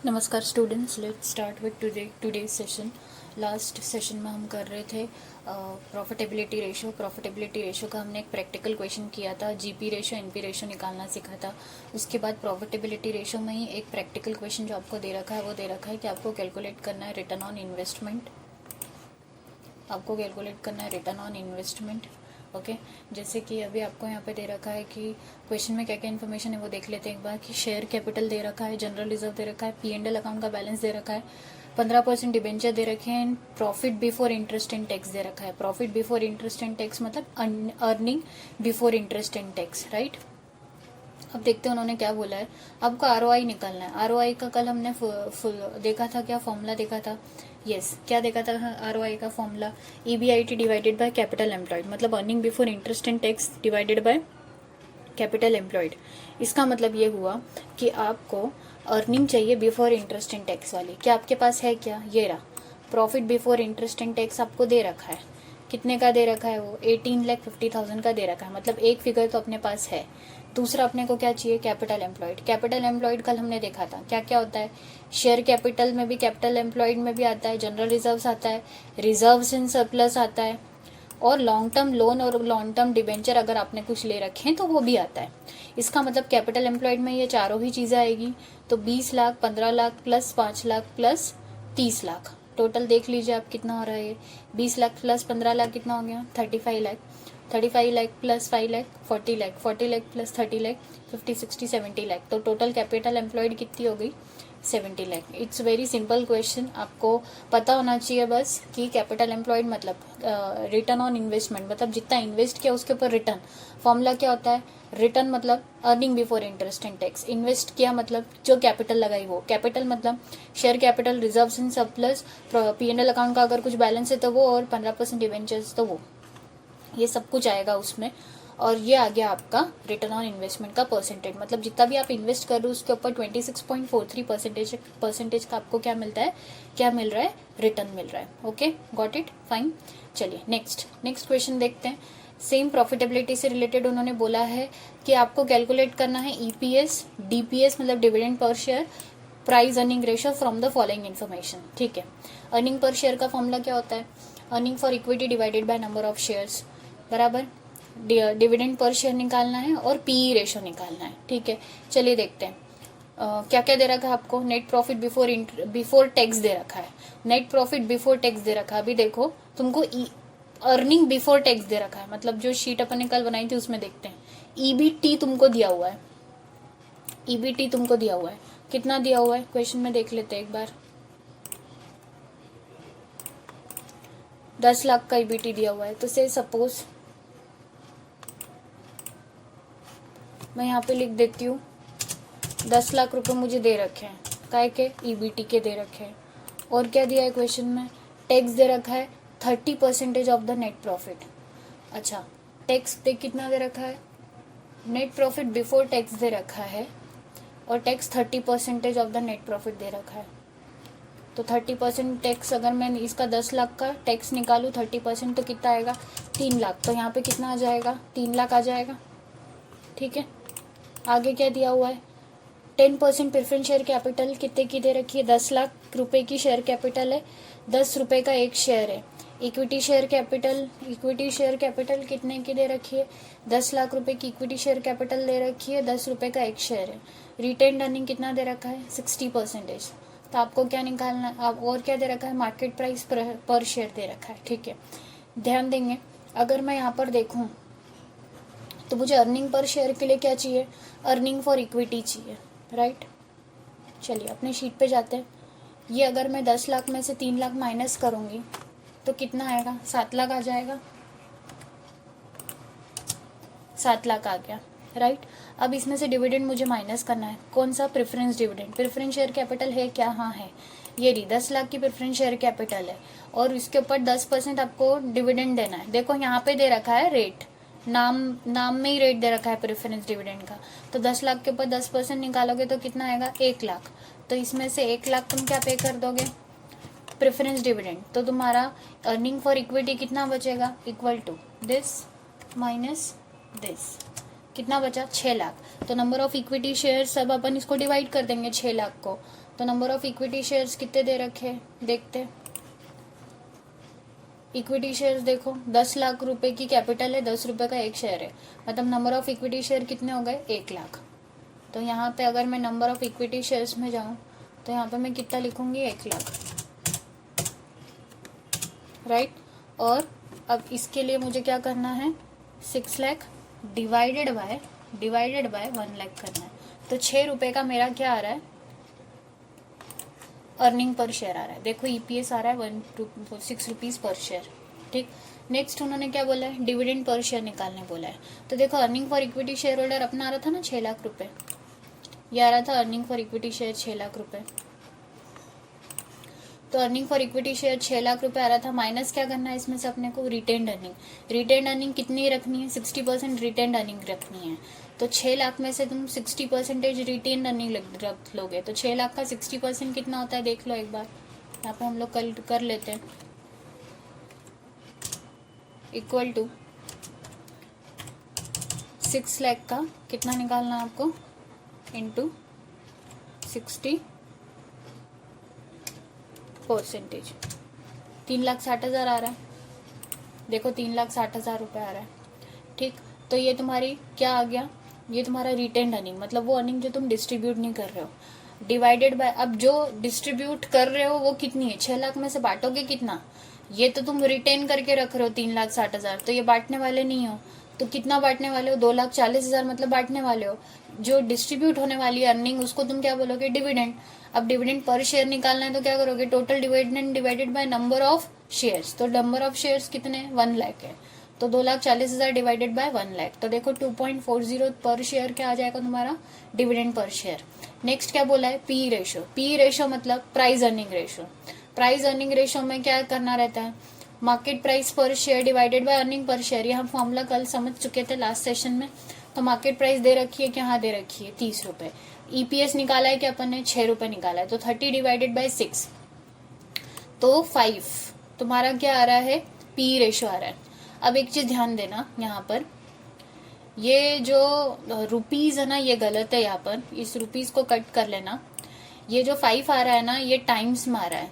नमस्कार students, let's start with today session. Last session में हम कर रहे थे प्रॉफिटेबिलिटी रेशो का हमने एक प्रैक्टिकल क्वेश्चन किया था। जीपी रेशो एनपी रेशो निकालना सीखा था। उसके बाद प्रॉफिटेबिलिटी रेशो में ही एक प्रैक्टिकल क्वेश्चन जो आपको दे रखा है वो दे रखा है कि आपको कैलकुलेट करना है रिटर्न ऑन इन्वेस्टमेंट। ओके, जैसे कि अभी आपको यहाँ पे दे रखा है कि क्वेश्चन में क्या क्या इन्फॉर्मेशन है वो देख लेते हैं एक बार। कि शेयर कैपिटल दे रखा है, जनरल रिजर्व दे रखा है, P&L अकाउंट का बैलेंस दे रखा है, 15% डिबेंचर दे रखे हैं, profit before interest and tax दे रखा है। Profit before interest and tax मतलब earning before interest and tax, right. अब देखते हैं उन्होंने क्या बोला है। आपको ROI निकालना है। ROI का कल हमने फुल देखा था, क्या फॉर्मूला देखा था। क्या देखा था ROI का formula, EBIT divided by capital employed, मतलब earning before interest and tax divided by capital employed. इसका मतलब ये हुआ कि आपको अर्निंग चाहिए बिफोर इंटरेस्ट एंड टैक्स वाली। क्या आपके पास है? क्या ये रहा profit before interest and tax आपको दे रखा है। कितने का दे रखा है? वो 18,50,000 का दे रखा है, मतलब एक फिगर तो अपने पास है। दूसरा अपने को क्या चाहिए? कैपिटल एम्प्लॉयड कल हमने देखा था क्या क्या होता है। शेयर कैपिटल में भी, कैपिटल एम्प्लॉयड में भी आता है, जनरल रिजर्व्स आता है, रिजर्व्स इन सरप्लस आता है, और लॉन्ग टर्म लोन और लॉन्ग टर्म डिबेंचर अगर आपने कुछ ले रखे हैं तो वो भी आता है। इसका मतलब कैपिटल एम्प्लॉयड में ये चारों ही चीजें आएगी। तो 20 lakh, 15 lakh plus 5 lakh plus 30 lakh, total देख लीजिए आप कितना हो रहा है। 20 लाख प्लस 15 लाख कितना हो गया? 35 लाख। 35 लाख प्लस 5 लाख 40 लाख। 40 लाख प्लस 30 लाख 50, 60, 70 लाख। तो टोटल कैपिटल एम्प्लॉयड कितनी हो गई? 70 lakh. It's very simple question. आपको पता होना चाहिए बस कि कैपिटल एम्प्लॉयड मतलब रिटर्न ऑन इन्वेस्टमेंट, मतलब जितना इन्वेस्ट किया उसके ऊपर रिटर्न। फॉर्मूला क्या होता है? रिटर्न मतलब earning before interest and tax. Invest किया मतलब जो कैपिटल लगाई वो। कैपिटल मतलब share capital, reserves in surplus, P&L account का अगर कुछ बैलेंस है तो वो, और 15% डिवेंचर्स तो वो, ये सब कुछ आएगा उसमें। और ये आ गया आपका रिटर्न ऑन इन्वेस्टमेंट का परसेंटेज, मतलब जितना भी आप इन्वेस्ट कर रहे हो उसके ऊपर 26.43% का आपको क्या मिलता है? क्या मिल रहा है? रिटर्न मिल रहा है। Okay, got it, fine. चलिए नेक्स्ट क्वेश्चन देखते हैं। सेम प्रॉफिटेबिलिटी से रिलेटेड उन्होंने बोला है कि आपको कैलकुलेट करना है EPS, DPS मतलब dividend per share, price earning ratio from the following information. ठीक है, अर्निंग पर शेयर का फॉर्मूला क्या होता है? Earning for equity divided by number of shares बराबर डिविडेंड पर शेयर निकालना है और PE रेशो निकालना है। ठीक है, चलिए देखते हैं क्या क्या दे रखा है आपको। नेट प्रॉफिट बिफोर टैक्स दे रखा है। नेट प्रॉफिट बिफोर टैक्स दे रखा है। अभी देखो तुमको अर्निंग बिफोर टैक्स दे रखा है, मतलब जो शीट अपन ने कल बनाई थी उसमें देखते हैं। EBT तुमको दिया हुआ है। EBT तुमको दिया हुआ है, कितना दिया हुआ है क्वेश्चन में देख लेते हैं एक बार। 10 लाख का EBT दिया हुआ है। तो से सपोज मैं यहाँ पे लिख देती हूँ 10 लाख रुपए मुझे दे रखे हैं, काय के? EBT के दे रखे हैं। और क्या दिया है क्वेश्चन में? टैक्स दे रखा है 30% ऑफ द नेट प्रॉफिट। अच्छा, टैक्स पे कितना दे रखा है? नेट प्रॉफिट बिफोर टैक्स दे रखा है और tax 30% of the net profit दे रखा है। तो 30% टैक्स, अगर मैं इसका 10 लाख का टैक्स निकालूँ 30% तो कितना आएगा? 3 लाख। तो यहाँ पे कितना आ जाएगा? 3 लाख आ जाएगा। ठीक है, आगे क्या दिया हुआ है? 10% प्रेफरेंस शेयर कैपिटल कितने की दे रखी है? 10 लाख रुपए की शेयर कैपिटल है, 10 रुपए का एक शेयर है। इक्विटी शेयर कैपिटल कितने की दे रखी है? 10 लाख रुपए की इक्विटी शेयर कैपिटल दे रखी है, 10 रुपए का एक शेयर है। रिटेन अर्निंग कितना दे रखा है? 60%। तो आपको क्या निकालना है? आप और क्या दे रखा है? मार्केट प्राइस पर शेयर दे रखा है। ठीक है, ध्यान देंगे। अगर मैं यहाँ पर देखूँ तो मुझे अर्निंग पर शेयर के लिए क्या चाहिए? अर्निंग फॉर इक्विटी चाहिए, राइट। चलिए अपने शीट पे जाते हैं। ये अगर मैं 10 लाख में से 3 लाख माइनस करूंगी तो कितना आएगा? 7 लाख आ जाएगा। 7 लाख आ गया, राइट। अब इसमें से डिविडेंड मुझे माइनस करना है। कौन सा? Preference dividend. Preference share capital है क्या? हाँ है। ये रही 10 लाख की प्रेफरेंस शेयर कैपिटल है और इसके ऊपर 10% आपको डिविडेंड देना है। देखो यहाँ पे दे रखा है रेट, नाम में ही रेट दे रखा है प्रेफरेंस डिविडेंड का। तो 10 लाख के ऊपर 10% निकालोगे तो कितना आएगा? 1 लाख। तो इसमें से 1 लाख तुम क्या पे कर दोगे? Preference dividend. तो तुम्हारा अर्निंग फॉर इक्विटी कितना बचेगा? Equal to this minus this. कितना बचा 6 लाख। तो नंबर ऑफ इक्विटी शेयर सब अपन इसको डिवाइड कर देंगे 6 लाख को। तो नंबर ऑफ इक्विटी शेयर्स कितने दे रखे देखते। इक्विटी शेयर्स देखो 10 लाख रुपए की कैपिटल है, 10 रुपए का एक शेयर है, मतलब नंबर ऑफ इक्विटी शेयर कितने हो गए 1 लाख। तो यहाँ पे अगर मैं नंबर ऑफ इक्विटी शेयर्स में जाऊं तो यहाँ पे मैं कितना लिखूंगी 1 लाख, राइट। और अब इसके लिए मुझे क्या करना है 6 लाख डिवाइडेड बाय 1 लाख करना है। तो 6 रुपए का मेरा क्या आ रहा है अर्निंग पर शेयर आ रहा है। देखो ईपीएस आ रहा है 6 रुपीज पर शेयर, ठीक। नेक्स्ट उन्होंने क्या बोला है डिविडेंड पर शेयर निकालने बोला है। तो देखो earning for equity share holder अपना आ रहा था ना 6 लाख रुपए, ये आ रहा था earning for equity share 6 lakh रुपए। तो earning for equity share 6 lakh रुपए आ रहा था, माइनस क्या करना है इसमें से अपने को रिटेन्ड अर्निंग। रिटेन्ड अर्निंग कितनी रखनी है 60% रिटेन्ड अर्निंग रखनी है। तो 6 लाख में से तुम 60% रिटेन्ड अर्निंग रख लोगे। तो 6 लाख का 60% कितना होता है देख लो एक बार, यहाँ पे हम लोग कल कर लेते हैं। इक्वल टू 6 लाख का कितना निकालना है आपको इंटू 60%। 3,60,000 आ रहा है। देखो 3,60,000 रुपये आ रहा है, ठीक। तो ये तुम्हारी क्या आ गया, ये तुम्हारा रिटेन्ड अर्निंग, मतलब वो अर्निंग जो तुम डिस्ट्रीब्यूट नहीं कर रहे हो, डिवाइडेड बाय अब जो डिस्ट्रीब्यूट कर रहे हो वो कितनी है 6 लाख में से बांटोगे कितना। ये तो तुम रिटेन करके रख रहे हो 3,60,000, तो ये बांटने वाले नहीं हो। तो कितना बांटने वाले हो 2,40,000 मतलब बांटने वाले हो। जो डिस्ट्रीब्यूट होने वाली अर्निंग उसको तुम क्या बोलोगे डिविडेंड। अब डिविडेंड पर शेयर निकालना है तो क्या करोगे total dividend divided by number of shares. तो नंबर ऑफ शेयर्स कितने 1 लाख है, तो 2,40,000 डिवाइडेड बाय 1 लाख। तो देखो 2.40 पर शेयर क्या आ जाएगा तुम्हारा डिविडेंड पर शेयर। नेक्स्ट क्या बोला है पी रेशो। पी रेशो मतलब price earning ratio. Price earning ratio में क्या करना रहता है मार्केट प्राइस पर share divided by earning per share. ये हम फॉर्मूला कल समझ चुके थे लास्ट सेशन में। तो मार्केट प्राइस दे रखी है क्या, हाँ दे रखी है 30 रुपए। ईपीएस निकाला है कि अपन ने 6 रुपए निकाला है, तो 30 डिवाइडेड बाय 6 तो 5 तुम्हारा क्या आ रहा है पी रेशो आ रहा है। अब एक चीज ध्यान देना यहाँ पर, ये जो रुपीज है ना ये गलत है, यहाँ पर इस रुपीज को कट कर लेना। ये जो 5 आ रहा है ना ये टाइम्स में आ रहा है,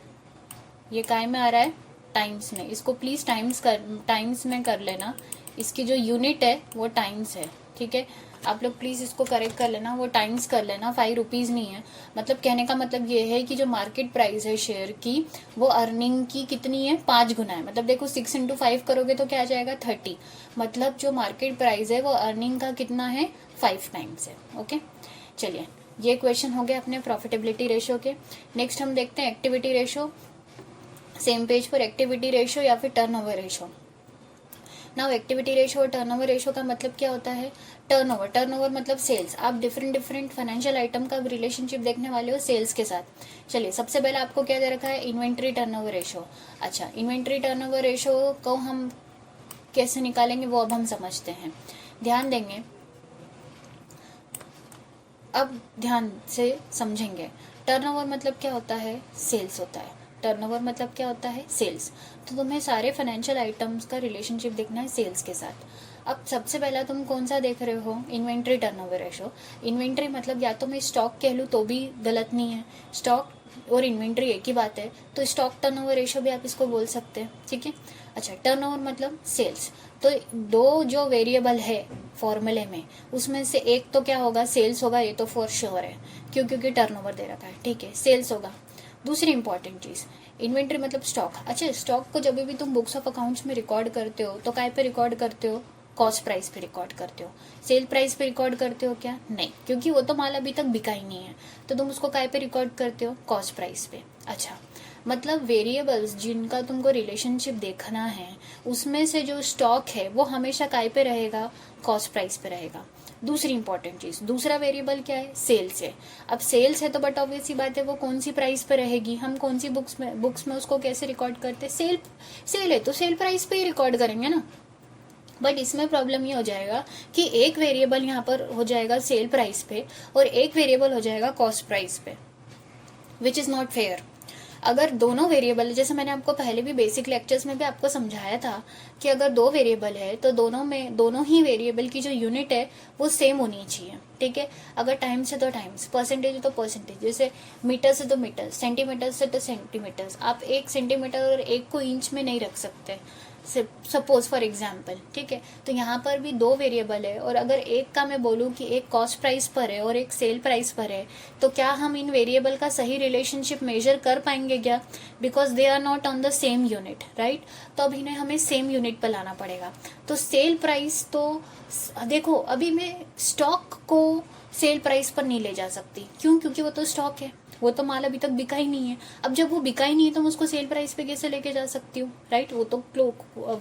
ये काय में आ रहा है टाइम्स में। इसको प्लीज टाइम्स में कर लेना। इसकी जो यूनिट है वो टाइम्स है, ठीक है। आप लोग प्लीज इसको करेक्ट कर लेना, वो टाइम्स कर लेना, 5 रुपीज नहीं है। मतलब कहने का मतलब ये है कि जो मार्केट प्राइस है शेयर की वो अर्निंग की कितनी है 5 गुना है। मतलब देखो 6 into 5 करोगे तो क्या आ जाएगा 30। मतलब जो मार्केट प्राइस है वो अर्निंग का कितना है 5 टाइम्स है। ओके चलिए ये क्वेश्चन हो गया अपने प्रॉफिटेबिलिटी रेशो के। नेक्स्ट हम देखते हैं एक्टिविटी रेशो। सेम पेज पर एक्टिविटी रेशो या फिर turnover ratio. Now activity ratio और टर्नओवर रेशो का मतलब क्या होता है टर्नओवर मतलब सेल्स। आप डिफरेंट फाइनेंशियल आइटम का रिलेशनशिप देखने वाले हो सेल्स के साथ। चलिए सबसे पहले आपको क्या दे रखा है इन्वेंट्री टर्नओवर रेशो। अच्छा इन्वेंट्री टर्नओवर रेशो को हम कैसे निकालेंगे वो अब हम समझते हैं, ध्यान देंगे। अब ध्यान से समझेंगे। टर्नओवर मतलब क्या होता है सेल्स होता है। टर्नओवर मतलब क्या होता है सेल्स। तो तुम्हें सारे फाइनेंशियल आइटम्स का रिलेशनशिप देखना है सेल्स के साथ। अब सबसे पहला तुम कौन सा देख रहे हो इन्वेंट्री टर्नओवर रेशो। इन्वेंट्री मतलब या तो मैं स्टॉक कह लूँ तो भी गलत नहीं है, स्टॉक और इन्वेंट्री एक ही बात है, तो स्टॉक टर्नओवर रेशो भी आप इसको बोल सकते हैं, ठीक है। अच्छा टर्नओवर मतलब सेल्स। तो दो जो वेरिएबल है फॉर्मूले में उसमें से एक तो क्या होगा सेल्स होगा, ये तो फॉर श्योर है क्योंकि टर्नओवर दे रखा है, ठीक है सेल्स होगा। दूसरी इंपॉर्टेंट चीज इन्वेंट्री मतलब स्टॉक। अच्छा स्टॉक को जब भी तुम बुक्स ऑफ अकाउंट्स में रिकॉर्ड करते हो तो काय पे रिकॉर्ड करते हो कॉस्ट प्राइस पे रिकॉर्ड करते हो। सेल प्राइस पे रिकॉर्ड करते हो क्या, नहीं, क्योंकि वो तो माल अभी तक बिका ही नहीं है, तो तुम उसको काय पे रिकॉर्ड करते हो कॉस्ट प्राइस पे। अच्छा मतलब वेरिएबल्स जिनका तुमको रिलेशनशिप देखना है उसमें से जो स्टॉक है वो हमेशा काय पे रहेगा कॉस्ट प्राइस पे रहेगा। दूसरी इंपॉर्टेंट चीज दूसरा वेरिएबल क्या है सेल्स है। अब सेल्स है तो बट ऑब्वियस सी बात है वो कौन सी प्राइस पे रहेगी, हम कौन सी बुक्स में उसको कैसे रिकॉर्ड करते हैं सेल है तो सेल प्राइस पे ही रिकॉर्ड करेंगे ना। बट इसमें प्रॉब्लम ये हो जाएगा कि एक वेरिएबल यहाँ पर हो जाएगा सेल प्राइस पे और एक वेरिएबल हो जाएगा कॉस्ट प्राइस पे, विच इज नॉट फेयर। अगर दोनों वेरिएबल, जैसे मैंने आपको पहले भी बेसिक लेक्चर्स में भी आपको समझाया था कि अगर दो वेरिएबल है तो दोनों ही वेरिएबल की जो यूनिट है वो सेम होनी चाहिए, ठीक है। अगर टाइम्स है तो टाइम्स, परसेंटेज है तो परसेंटेज, जैसे मीटर से तो मीटर, सेंटीमीटर से तो सेंटीमीटर। आप 1 सेंटीमीटर और 1 को इंच में नहीं रख सकते, सपोज फॉर एग्जाम्पल, ठीक है। तो यहाँ पर भी दो वेरिएबल है, और अगर एक का मैं बोलूँ कि एक कॉस्ट प्राइस पर है और एक सेल प्राइस पर है, तो क्या हम इन वेरिएबल का सही रिलेशनशिप मेजर कर पाएंगे क्या? Because they are not on the same unit, right. तो अब इन्हें हमें सेम यूनिट पर लाना पड़ेगा। तो सेल प्राइस, तो देखो अभी मैं स्टॉक को सेल प्राइस पर नहीं ले जा सकती, क्यों? क्योंकि वो तो स्टॉक है, वो तो माल अभी तक बिका ही नहीं है। अब जब वो बिका ही नहीं है तो मैं उसको सेल प्राइस पे कैसे लेके जा सकती हूँ, राइट। वो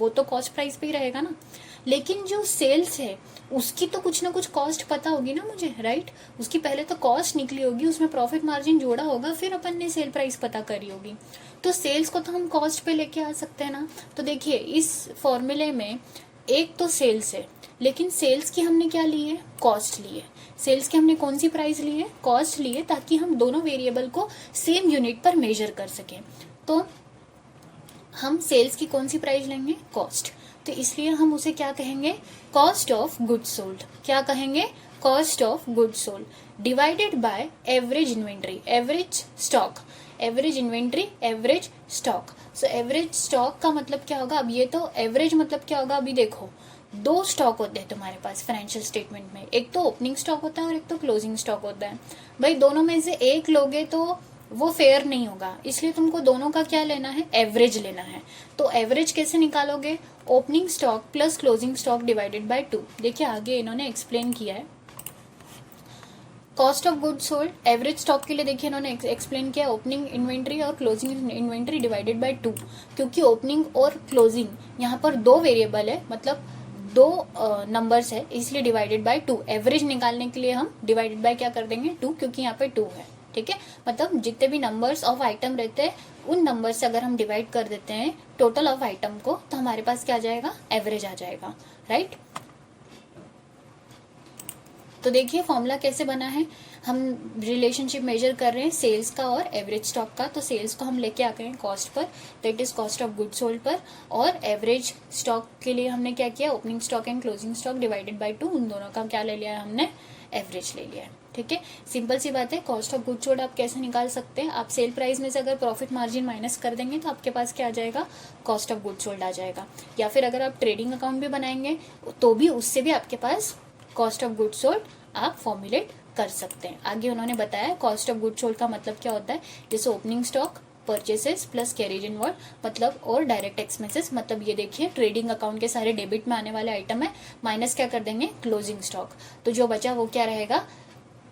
तो कॉस्ट प्राइस पे ही रहेगा ना। लेकिन जो सेल्स है उसकी तो कुछ ना कुछ कॉस्ट पता होगी ना मुझे, राइट। उसकी पहले तो कॉस्ट निकली होगी, उसमें प्रॉफिट मार्जिन जोड़ा होगा, फिर अपन ने सेल प्राइस पता करी होगी। तो सेल्स को तो हम कॉस्ट पे लेके आ सकते हैं ना। तो देखिए इस फॉर्मूले में एक तो सेल्स है, लेकिन सेल्स की हमने क्या ली है? कॉस्ट ली है। सेल्स की हमने कौन सी प्राइस ली है? कॉस्ट ली है, ताकि हम दोनों वेरिएबल को सेम यूनिट पर मेजर कर सकें। तो हम सेल्स की कौन सी प्राइस लेंगे? कॉस्ट। तो इसलिए हम उसे क्या कहेंगे? Cost of goods sold. क्या कहेंगे? Cost of goods sold divided by average inventory, average stock, average inventory, average stock. So average stock का मतलब क्या होगा? अब ये तो एवरेज मतलब क्या होगा? अभी देखो दो स्टॉक होते हैं तुम्हारे पास फाइनेंशियल स्टेटमेंट में, एक तो ओपनिंग स्टॉक होता है और एक तो क्लोजिंग स्टॉक होता है। भाई दोनों में से एक लोगे तो वो फेयर नहीं होगा, इसलिए तुमको दोनों का क्या लेना है? एवरेज लेना है। तो एवरेज कैसे निकालोगे? Opening stock plus closing stock divided by 2। देखिए आगे इन्होंने एक्सप्लेन किया है cost of goods sold. Average stock के लिए देखिए इन्होंने एक्सप्लेन किया ओपनिंग इन्वेंट्री और क्लोजिंग इन्वेंट्री डिवाइडेड बाय 2, क्योंकि ओपनिंग और क्लोजिंग यहाँ पर दो वेरिएबल है, मतलब दो नंबर्स है, इसलिए डिवाइडेड बाय 2। एवरेज निकालने के लिए हम डिवाइडेड बाय क्या कर देंगे? 2, क्योंकि यहाँ पे 2 है, ठीक है। मतलब जितने भी नंबर्स ऑफ आइटम रहते हैं उन नंबर से अगर हम डिवाइड कर देते हैं टोटल ऑफ आइटम को, तो हमारे पास क्या आ जाएगा? एवरेज आ जाएगा, राइट। तो देखिए फॉर्मूला कैसे बना है। हम रिलेशनशिप मेजर कर रहे हैं सेल्स का और एवरेज स्टॉक का। तो सेल्स को हम लेके आ गए हैं cost per, that is cost of goods sold पर, और एवरेज स्टॉक के लिए हमने क्या किया? Opening stock and closing stock divided by 2, उन दोनों का क्या ले लिया है हमने? एवरेज ले लिया है, ठीक है। सिंपल सी बात है। कॉस्ट ऑफ गुड्स सोल्ड आप कैसे निकाल सकते हैं? आप सेल प्राइस में से अगर प्रॉफिट मार्जिन माइनस कर देंगे तो आपके पास क्या आ जाएगा? कॉस्ट ऑफ गुड्स सोल्ड आ जाएगा। या फिर अगर आप ट्रेडिंग अकाउंट भी बनाएंगे तो भी उससे भी आपके पास कॉस्ट ऑफ गुड्स सोल्ड आप फॉर्मुलेट कर सकते हैं। आगे उन्होंने बताया कॉस्ट ऑफ गुड्स सोल्ड का मतलब क्या होता है, जैसे opening stock, purchases plus carriage inward, मतलब और डायरेक्ट एक्सपेंसेस। मतलब ये देखिए ट्रेडिंग अकाउंट के सारे डेबिट में आने वाले आइटम है, माइनस क्या कर देंगे? Closing stock. तो जो बचा वो क्या रहेगा?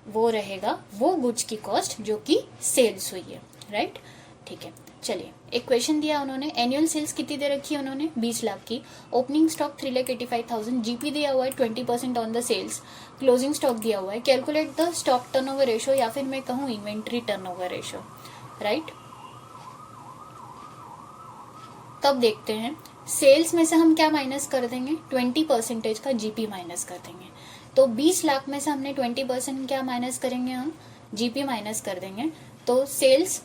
वो रहेगा वो गुड्स की कॉस्ट जो कि सेल्स हुई है, राइट, ठीक है। चलिए एक क्वेश्चन दिया उन्होंने, एनुअल सेल्स कितनी दे रखी है उन्होंने? 20 लाख की। ओपनिंग स्टॉक 3,85,000, जीपी दिया हुआ है 20% on the sales, closing stock दिया हुआ है। Calculate the stock turnover ratio, या फिर मैं कहूँ इन्वेंट्री टर्नओवर रेशो, राइट। तब देखते हैं सेल्स में से हम क्या माइनस कर देंगे? 20% का जीपी माइनस कर देंगे। तो 20 लाख में से हमने 20% क्या माइनस करेंगे? हम जीपी माइनस कर देंगे। तो सेल्स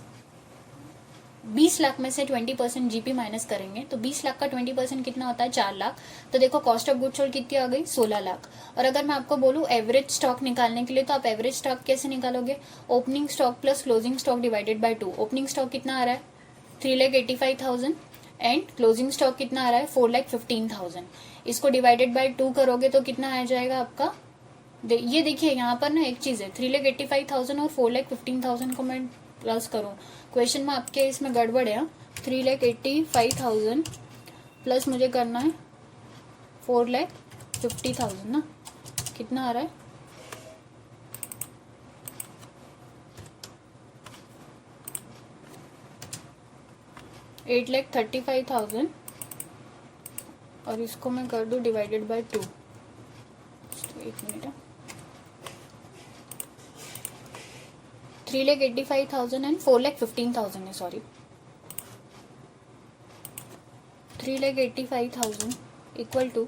20 लाख में से 20% जीपी माइनस करेंगे तो 20 लाख का 20% कितना होता है? 4 लाख। तो देखो कॉस्ट ऑफ गुड्स सोल्ड कितनी आ गई? 16 लाख। और अगर मैं आपको बोलूं एवरेज स्टॉक निकालने के लिए, तो आप एवरेज स्टॉक कैसे निकालोगे? Opening stock plus closing stock divided by 2। Opening stock कितना आ रहा है? 3,85,000 एंड क्लोजिंग स्टॉक कितना आ रहा है? 4,15,000। इसको डिवाइडेड बाय 2 करोगे तो कितना आ जाएगा आपका? ये देखिए यहाँ पर ना एक चीज है, 3,85,000 और 4,15,000 को मैं प्लस करूं, क्वेश्चन में आपके इसमें गड़बड़ है। 3,85,000 प्लस मुझे करना है 4,50,000 ना, कितना आ रहा है? $8,35,000 और इसको मैं कर दूं डिवाइडेड बाय 2। एक मिनट, 3,85,000 एंड 4,15,000 है, सॉरी 3,85,000 इक्वल टू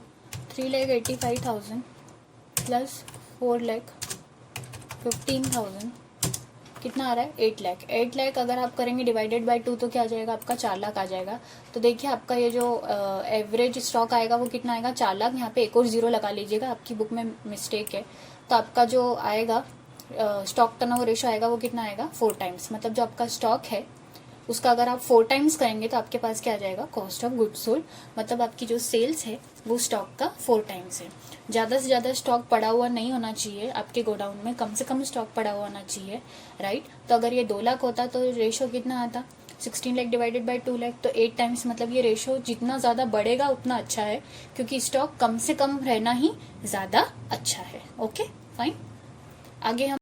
3,85,000 प्लस 4,15,000 कितना आ रहा है 8 लाख। 8 लाख अगर आप करेंगे डिवाइडेड बाय 2 तो क्या आ जाएगा आपका 4 लाख आ जाएगा। तो देखिए आपका ये जो एवरेज स्टॉक आएगा वो कितना आएगा 4 लाख। यहाँ पे एक और जीरो लगा लीजिएगा, आपकी बुक में मिस्टेक है। तो आपका जो आएगा स्टॉक टर्नओवर रेशो आएगा वो कितना आएगा 4 टाइम्स। मतलब जो आपका स्टॉक है उसका अगर आप 4 टाइम्स करेंगे तो आपके पास क्या आ जाएगा कॉस्ट ऑफ गुड्स सोल्ड। मतलब आपकी जो सेल्स है वो स्टॉक का 4 टाइम्स है। ज्यादा से ज्यादा स्टॉक पड़ा हुआ नहीं होना चाहिए आपके गोडाउन में, कम से कम स्टॉक पड़ा हुआ होना चाहिए, राइट। तो अगर ये 2 लाख होता तो रेशो कितना आता 16 लाख डिवाइडेड बाय 2 लाख, तो 8 टाइम्स। मतलब ये रेशो जितना ज्यादा बढ़ेगा उतना अच्छा है, क्योंकि स्टॉक कम से कम रहना ही ज्यादा अच्छा है। Okay fine. आगे हम